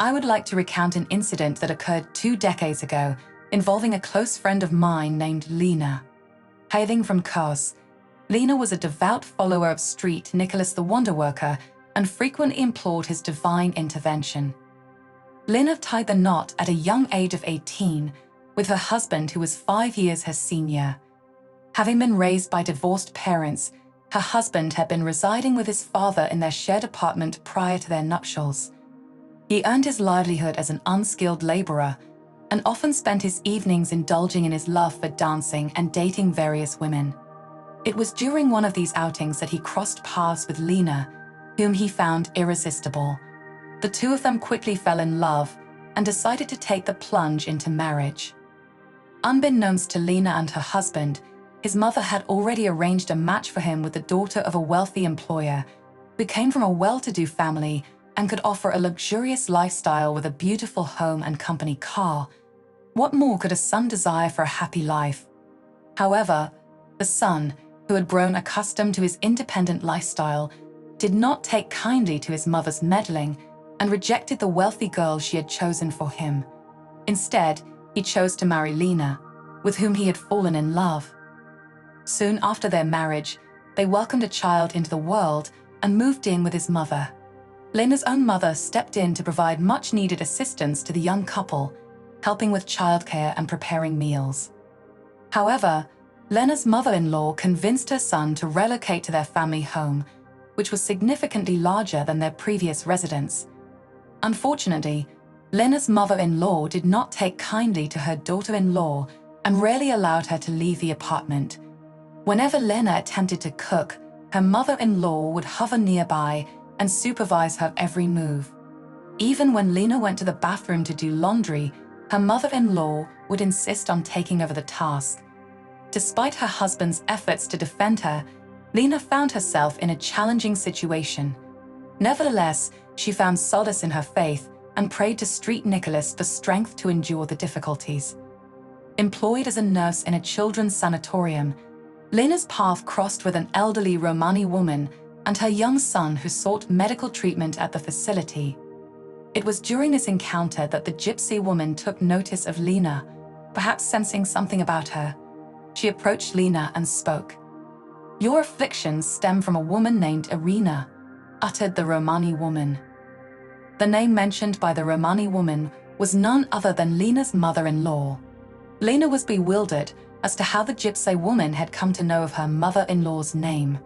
I would like to recount an incident that occurred 2 decades ago involving a close friend of mine named Lena. Hailing from Kos, Lena was a devout follower of Street Nicholas the Wonder Worker and frequently implored his divine intervention. Lena tied the knot at a young age of 18 with her husband, who was 5 years her senior. Having been raised by divorced parents, her husband had been residing with his father in their shared apartment prior to their nuptials. He earned his livelihood as an unskilled laborer and often spent his evenings indulging in his love for dancing and dating various women. It was during one of these outings that he crossed paths with Lena, whom he found irresistible. The two of them quickly fell in love and decided to take the plunge into marriage. Unbeknownst to Lena and her husband, his mother had already arranged a match for him with the daughter of a wealthy employer who came from a well-to-do family and could offer a luxurious lifestyle with a beautiful home and company car. What more could a son desire for a happy life? However, the son, who had grown accustomed to his independent lifestyle, did not take kindly to his mother's meddling and rejected the wealthy girl she had chosen for him. Instead, he chose to marry Lena, with whom he had fallen in love. Soon after their marriage, they welcomed a child into the world and moved in with his mother. Lena's own mother stepped in to provide much-needed assistance to the young couple, helping with childcare and preparing meals. However, Lena's mother-in-law convinced her son to relocate to their family home, which was significantly larger than their previous residence. Unfortunately, Lena's mother-in-law did not take kindly to her daughter-in-law and rarely allowed her to leave the apartment. Whenever Lena attempted to cook, her mother-in-law would hover nearby and supervise her every move. Even when Lena went to the bathroom to do laundry, her mother-in-law would insist on taking over the task. Despite her husband's efforts to defend her, Lena found herself in a challenging situation. Nevertheless, she found solace in her faith and prayed to Street Nicholas for strength to endure the difficulties. Employed as a nurse in a children's sanatorium, Lena's path crossed with an elderly Romani woman and her young son who sought medical treatment at the facility. It was during this encounter that the gypsy woman took notice of Lena, perhaps sensing something about her. She approached Lena and spoke. "Your afflictions stem from a woman named Irina," uttered the Romani woman. The name mentioned by the Romani woman was none other than Lena's mother-in-law. Lena was bewildered as to how the gypsy woman had come to know of her mother-in-law's name.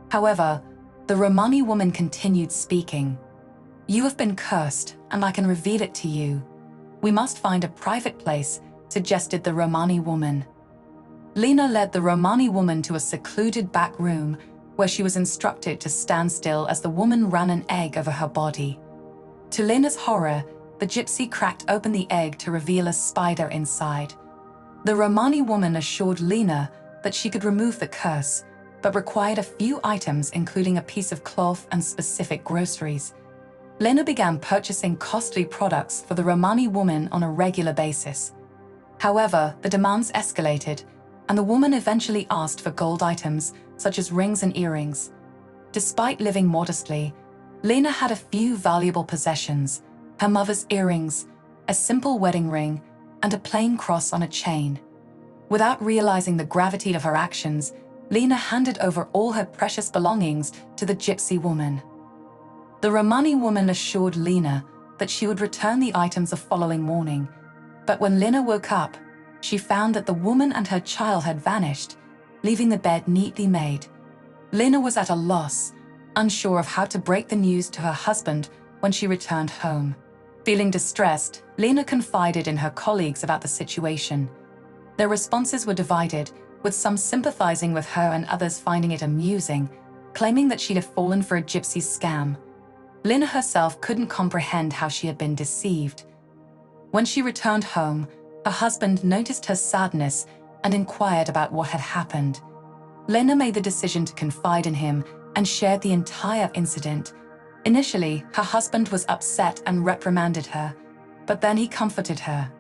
However, the Romani woman continued speaking. "You have been cursed, and I can reveal it to you. We must find a private place," suggested the Romani woman. Lena led the Romani woman to a secluded back room where she was instructed to stand still as the woman ran an egg over her body. To Lena's horror, the gypsy cracked open the egg to reveal a spider inside. The Romani woman assured Lena that she could remove the curse, but required a few items including a piece of cloth and specific groceries. Lena began purchasing costly products for the Romani woman on a regular basis. However, the demands escalated, and the woman eventually asked for gold items such as rings and earrings. Despite living modestly, Lena had a few valuable possessions: her mother's earrings, a simple wedding ring, and a plain cross on a chain. Without realizing the gravity of her actions, Lena handed over all her precious belongings to the gypsy woman. The Romani woman assured Lena that she would return the items the following morning, but when Lena woke up, she found that the woman and her child had vanished, leaving the bed neatly made. Lena was at a loss, unsure of how to break the news to her husband when she returned home. Feeling distressed, Lena confided in her colleagues about the situation. Their responses were divided, with some sympathizing with her and others finding it amusing, claiming that she had fallen for a gypsy scam. Lena herself couldn't comprehend how she had been deceived. When she returned home, her husband noticed her sadness and inquired about what had happened. Lena made the decision to confide in him and shared the entire incident. Initially, her husband was upset and reprimanded her, but then he comforted her.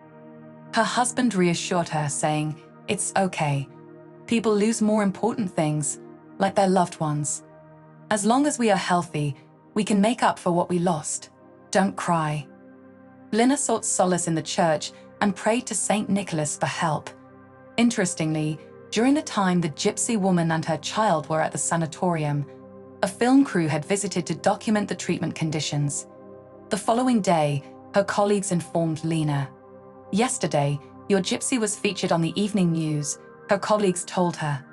Her husband reassured her, saying, "It's okay. People lose more important things, like their loved ones. As long as we are healthy, we can make up for what we lost. Don't cry." Lena sought solace in the church and prayed to Saint Nicholas for help. Interestingly, during the time the gypsy woman and her child were at the sanatorium, a film crew had visited to document the treatment conditions. The following day, her colleagues informed Lena. "Yesterday, your gypsy was featured on the evening news," her colleagues told her.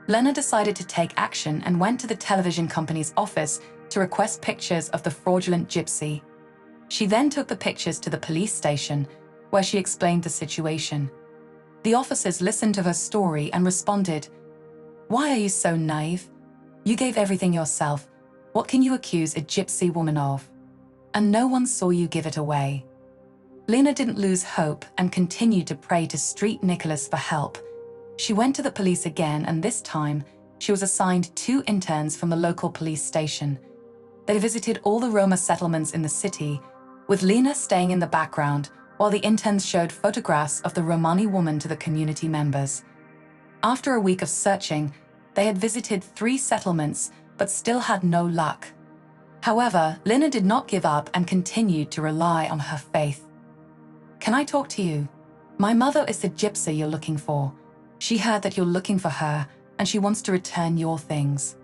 Lena decided to take action and went to the television company's office to request pictures of the fraudulent gypsy. She then took the pictures to the police station, where she explained the situation. The officers listened to her story and responded, "Why are you so naive? You gave everything yourself. What can you accuse a gypsy woman of? And no one saw you give it away." Lena didn't lose hope and continued to pray to Street Nicholas for help. She went to the police again, and this time, she was assigned 2 interns from the local police station. They visited all the Roma settlements in the city, with Lena staying in the background while the interns showed photographs of the Romani woman to the community members. After a week of searching, they had visited 3 settlements but still had no luck. However, Lena did not give up and continued to rely on her faith. "Can I talk to you? My mother is the gypsy you're looking for. She heard that you're looking for her and she wants to return your things.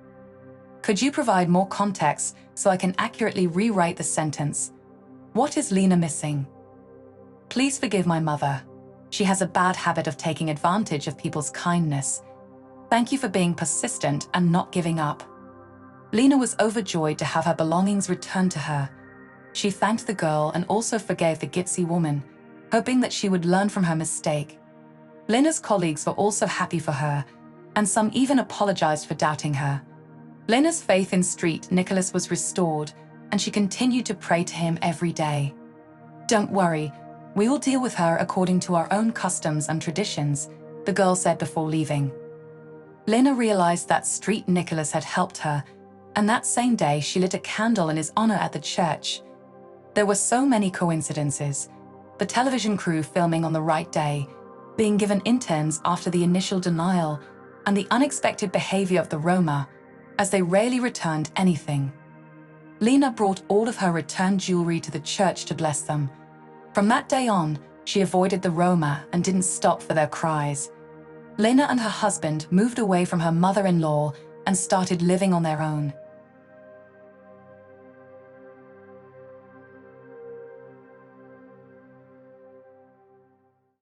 Could you provide more context so I can accurately rewrite the sentence? What is Lena missing? Please forgive my mother. She has a bad habit of taking advantage of people's kindness. Thank you for being persistent and not giving up." Lena was overjoyed to have her belongings returned to her. She thanked the girl and also forgave the gypsy woman, hoping that she would learn from her mistake. Lena's colleagues were also happy for her, and some even apologized for doubting her. Lena's faith in Street Nicholas was restored, and she continued to pray to him every day. "Don't worry, we will deal with her according to our own customs and traditions," the girl said before leaving. Lena realized that Street Nicholas had helped her, and that same day she lit a candle in his honor at the church. There were so many coincidences. The television crew filming on the right day, being given interns after the initial denial, and the unexpected behavior of the Roma, as they rarely returned anything. Lena brought all of her returned jewelry to the church to bless them. From that day on, she avoided the Roma and didn't stop for their cries. Lena and her husband moved away from her mother-in-law and started living on their own.